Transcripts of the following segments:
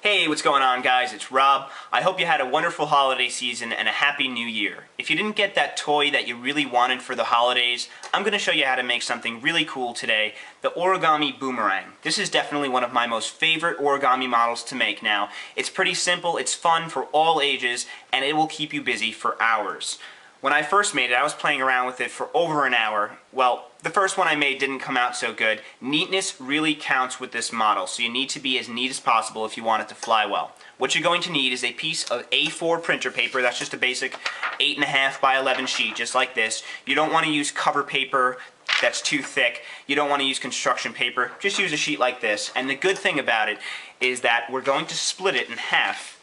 Hey, what's going on, guys? It's Rob. I hope you had a wonderful holiday season and a happy new year. If you didn't get that toy that you really wanted for the holidays, I'm going to show you how to make something really cool today, the origami boomerang. This is definitely one of my most favorite origami models to make now. It's pretty simple, it's fun for all ages, and it will keep you busy for hours. When I first made it, I was playing around with it for over an hour. Well, the first one I made didn't come out so good. Neatness really counts with this model, so you need to be as neat as possible if you want it to fly well. What you're going to need is a piece of A4 printer paper. That's just a basic 8.5 by 11 sheet, just like this. You don't want to use cover paper that's too thick. You don't want to use construction paper. Just use a sheet like this. And the good thing about it is that we're going to split it in half,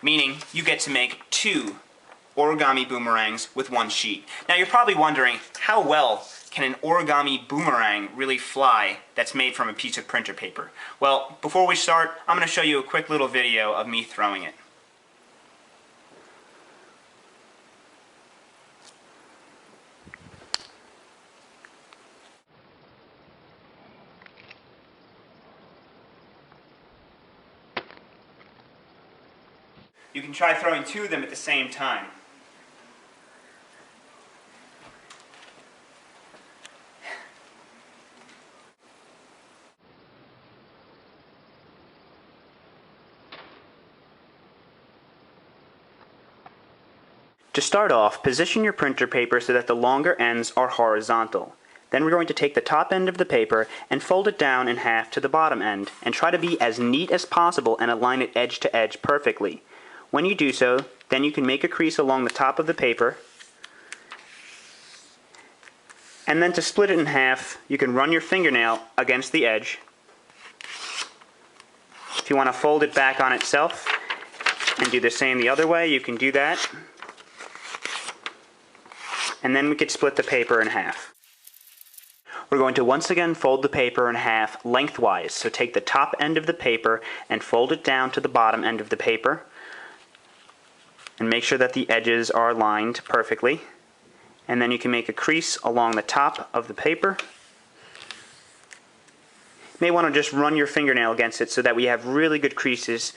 meaning you get to make two origami boomerangs with one sheet. Now you're probably wondering, how well can an origami boomerang really fly that's made from a piece of printer paper? Well, before we start, I'm going to show you a quick little video of me throwing it. You can try throwing two of them at the same time. To start off, position your printer paper so that the longer ends are horizontal. Then we're going to take the top end of the paper and fold it down in half to the bottom end, and try to be as neat as possible and align it edge to edge perfectly. When you do so, then you can make a crease along the top of the paper, and then to split it in half, you can run your fingernail against the edge. If you want to fold it back on itself and do the same the other way, you can do that. And then we could split the paper in half. We're going to once again fold the paper in half lengthwise. So take the top end of the paper and fold it down to the bottom end of the paper. And make sure that the edges are aligned perfectly. And then you can make a crease along the top of the paper. You may want to just run your fingernail against it so that we have really good creases,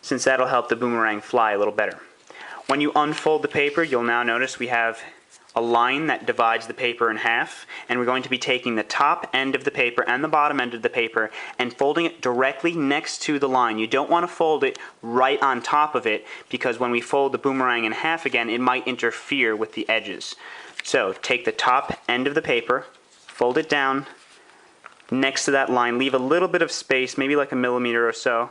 since that'll help the boomerang fly a little better. When you unfold the paper, you'll now notice we have a line that divides the paper in half, and we're going to be taking the top end of the paper and the bottom end of the paper and folding it directly next to the line. You don't want to fold it right on top of it, because when we fold the boomerang in half again, it might interfere with the edges. So take the top end of the paper, fold it down next to that line, leave a little bit of space, maybe like a millimeter or so,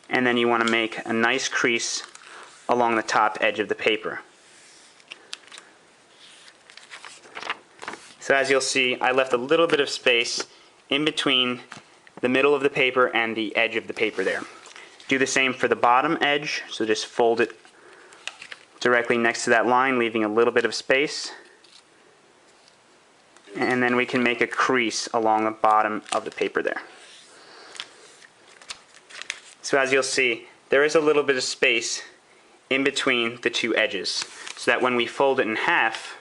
and then you want to make a nice crease along the top edge of the paper. So as you'll see, I left a little bit of space in between the middle of the paper and the edge of the paper there. Do the same for the bottom edge, so just fold it directly next to that line, leaving a little bit of space. And then we can make a crease along the bottom of the paper there. So as you'll see, there is a little bit of space in between the two edges, so that when we fold it in half,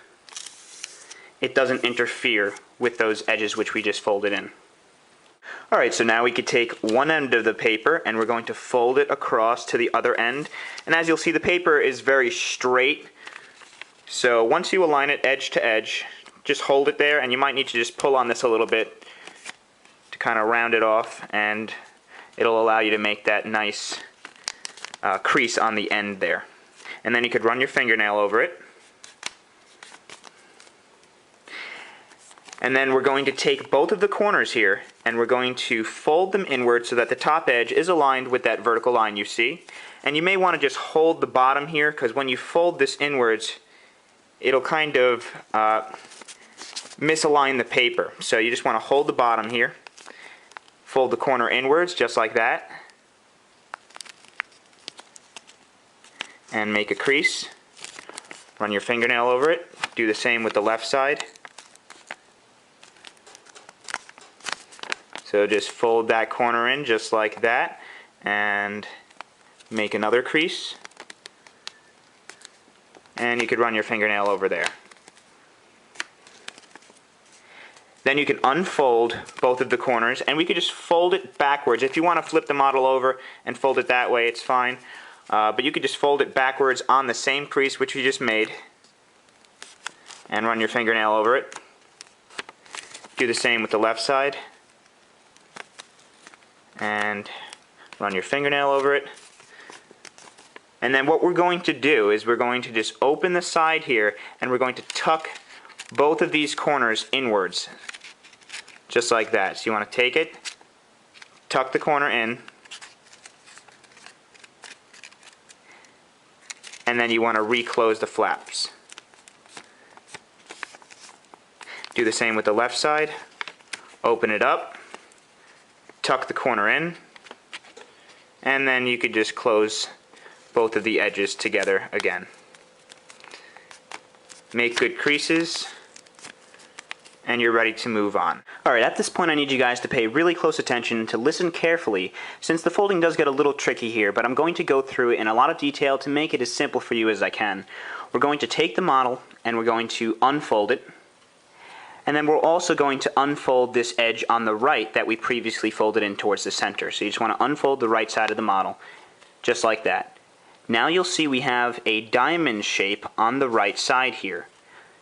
it doesn't interfere with those edges which we just folded in. Alright, so now we could take one end of the paper and we're going to fold it across to the other end. And as you'll see, the paper is very straight, so once you align it edge to edge, just hold it there, and you might need to just pull on this a little bit to kind of round it off, and it'll allow you to make that nice crease on the end there. And then you could run your fingernail over it. And then we're going to take both of the corners here and we're going to fold them inward so that the top edge is aligned with that vertical line you see. And you may want to just hold the bottom here, because when you fold this inwards, it'll kind of misalign the paper. So you just want to hold the bottom here, fold the corner inwards just like that, and make a crease. Run your fingernail over it. Do the same with the left side. So just fold that corner in just like that and make another crease. And you could run your fingernail over there. Then you can unfold both of the corners, and we could just fold it backwards. If you want to flip the model over and fold it that way, it's fine. But you could just fold it backwards on the same crease which you just made, and run your fingernail over it. Do the same with the left side, and run your fingernail over it. And then what we're going to do is we're going to just open the side here, and we're going to tuck both of these corners inwards, just like that. So you want to take it, tuck the corner in, and then you want to reclose the flaps. Do the same with the left side. Open it up, tuck the corner in, and then you could just close both of the edges together again. Make good creases, and you're ready to move on. Alright, at this point I need you guys to pay really close attention, to listen carefully, since the folding does get a little tricky here, but I'm going to go through it in a lot of detail to make it as simple for you as I can. We're going to take the model, and we're going to unfold it, and then we're also going to unfold this edge on the right that we previously folded in towards the center. So you just want to unfold the right side of the model, just like that. Now you'll see we have a diamond shape on the right side here.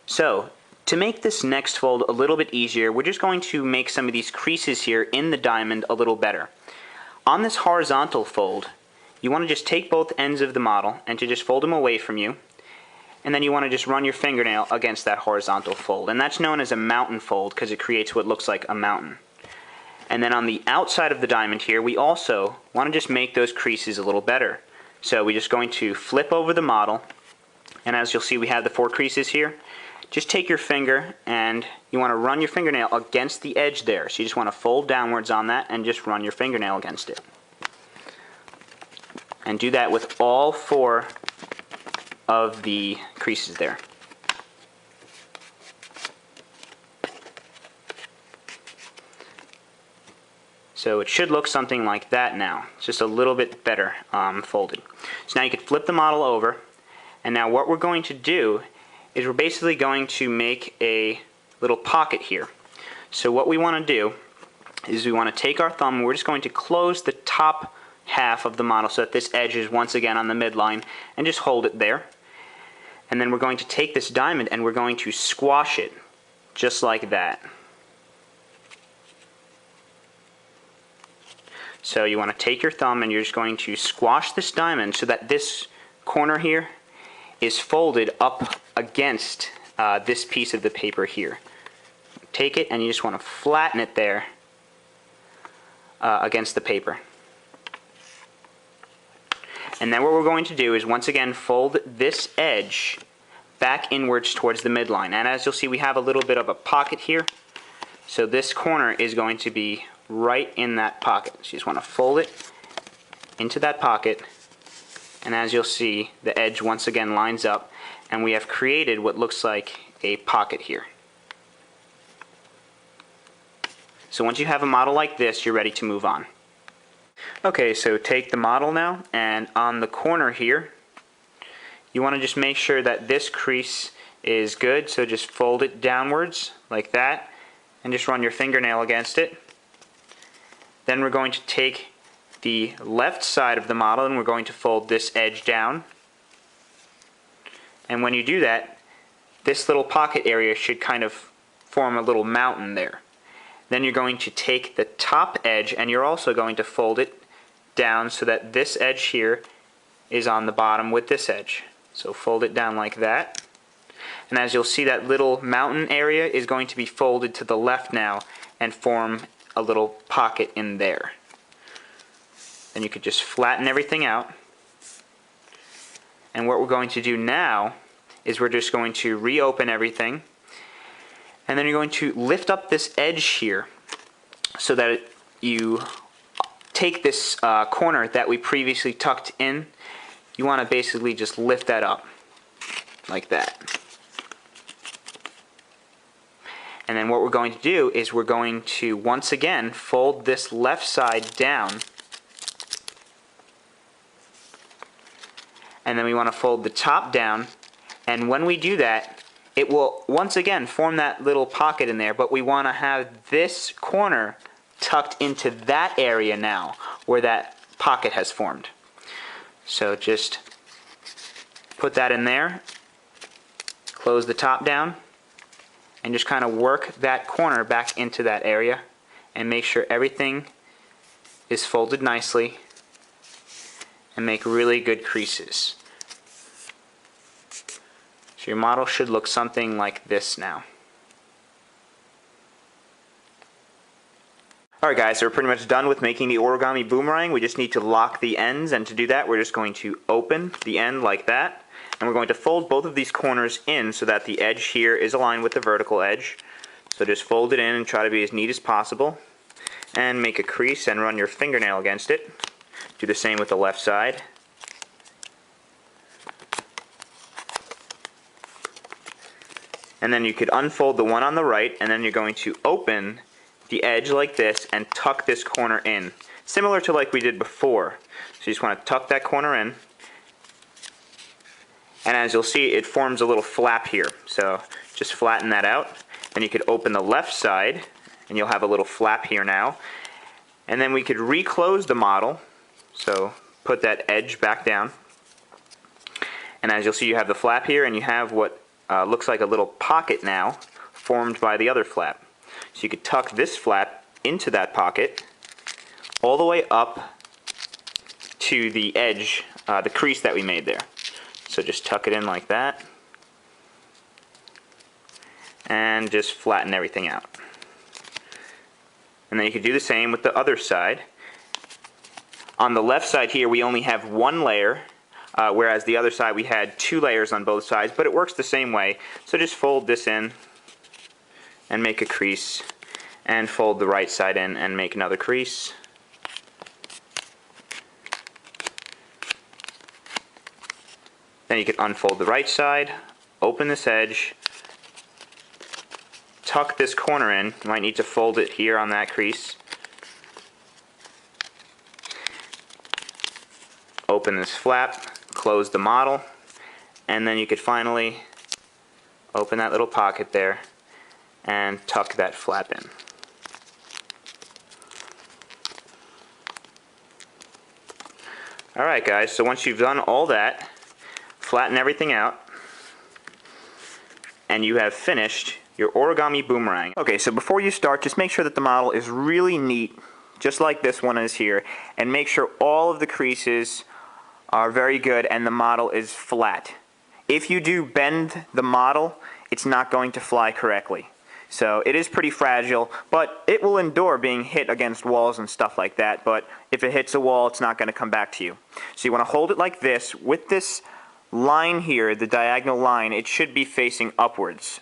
So, to make this next fold a little bit easier, we're just going to make some of these creases here in the diamond a little better. On this horizontal fold, you want to just take both ends of the model and to just fold them away from you. And then you want to just run your fingernail against that horizontal fold. And that's known as a mountain fold because it creates what looks like a mountain. And then on the outside of the diamond here, we also want to just make those creases a little better. So we're just going to flip over the model, and as you'll see we have the 4 creases here. Just take your finger and you want to run your fingernail against the edge there. So you just want to fold downwards on that and just run your fingernail against it. And do that with all 4 of the creases there. So it should look something like that now. It's just a little bit better folded. So now you can flip the model over, and now what we're going to do is we're basically going to make a little pocket here. So what we want to do is we want to take our thumb, and we're just going to close the top half of the model so that this edge is once again on the midline, and just hold it there. And then we're going to take this diamond and we're going to squash it just like that. So you want to take your thumb and you're just going to squash this diamond so that this corner here is folded up against this piece of the paper here. Take it and you just want to flatten it there against the paper. And then what we're going to do is once again fold this edge back inwards towards the midline. And as you'll see, we have a little bit of a pocket here. So this corner is going to be right in that pocket. So you just want to fold it into that pocket, and as you'll see, the edge once again lines up, and we have created what looks like a pocket here. So once you have a model like this, you're ready to move on. Okay, so take the model now, and on the corner here, you want to just make sure that this crease is good, so just fold it downwards like that, and just run your fingernail against it. Then we're going to take the left side of the model and we're going to fold this edge down. And when you do that, this little pocket area should kind of form a little mountain there. Then you're going to take the top edge and you're also going to fold it down so that this edge here is on the bottom with this edge. So fold it down like that. And as you'll see, that little mountain area is going to be folded to the left now and form a little pocket in there. Then you could just flatten everything out. And what we're going to do now is we're just going to reopen everything. And then you're going to lift up this edge here so that you take this corner that we previously tucked in. You want to basically just lift that up like that. And then what we're going to do is we're going to once again fold this left side down. And then we want to fold the top down. And when we do that, it will once again form that little pocket in there, but we want to have this corner tucked into that area now where that pocket has formed. So just put that in there, close the top down, and just kind of work that corner back into that area and make sure everything is folded nicely and make really good creases. So your model should look something like this now. Alright guys, so we're pretty much done with making the origami boomerang. We just need to lock the ends, and to do that we're just going to open the end like that, and we're going to fold both of these corners in so that the edge here is aligned with the vertical edge. So just fold it in and try to be as neat as possible, and make a crease and run your fingernail against it. Do the same with the left side. And then you could unfold the one on the right, and then you're going to open the edge like this and tuck this corner in, similar to like we did before. So you just want to tuck that corner in, and as you'll see, it forms a little flap here. So just flatten that out. Then you could open the left side, and you'll have a little flap here now. And then we could reclose the model. So put that edge back down, and as you'll see, you have the flap here, and you have what looks like a little pocket now formed by the other flap. So you could tuck this flap into that pocket all the way up to the edge, the crease that we made there. So just tuck it in like that and just flatten everything out. And then you could do the same with the other side. On the left side here we only have one layer, whereas the other side we had 2 layers on both sides, but it works the same way. So just fold this in and make a crease, and fold the right side in and make another crease. Then you can unfold the right side, open this edge, tuck this corner in. You might need to fold it here on that crease. Open this flap, close the model, and then you could finally open that little pocket there and tuck that flap in. Alright guys, so once you've done all that, flatten everything out, and you have finished your origami boomerang. Okay, so before you start, just make sure that the model is really neat, just like this one is here, and make sure all of the creases are very good and the model is flat. If you do bend the model, it's not going to fly correctly. So it is pretty fragile, but it will endure being hit against walls and stuff like that, but if it hits a wall, it's not going to come back to you. So you want to hold it like this. With this line here, the diagonal line, it should be facing upwards.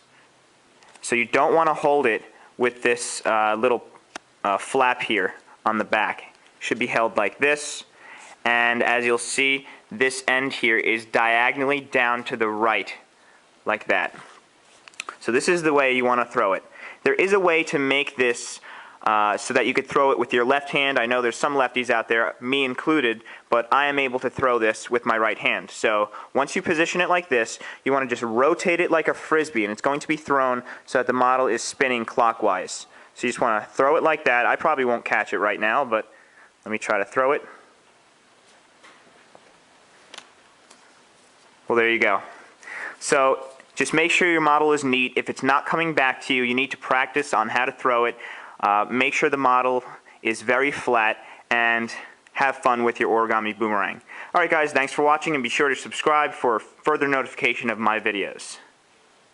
So you don't want to hold it with this little flap here on the back. It should be held like this, and as you'll see, this end here is diagonally down to the right, like that. So this is the way you want to throw it. There is a way to make this so that you could throw it with your left hand. I know there's some lefties out there, me included, but I am able to throw this with my right hand. So once you position it like this, you want to just rotate it like a frisbee, and it's going to be thrown so that the model is spinning clockwise. So you just want to throw it like that. I probably won't catch it right now, but let me try to throw it. Well, there you go. So just make sure your model is neat. If it's not coming back to you, you need to practice on how to throw it. Make sure the model is very flat, and have fun with your origami boomerang. Alright guys, thanks for watching, and be sure to subscribe for further notification of my videos.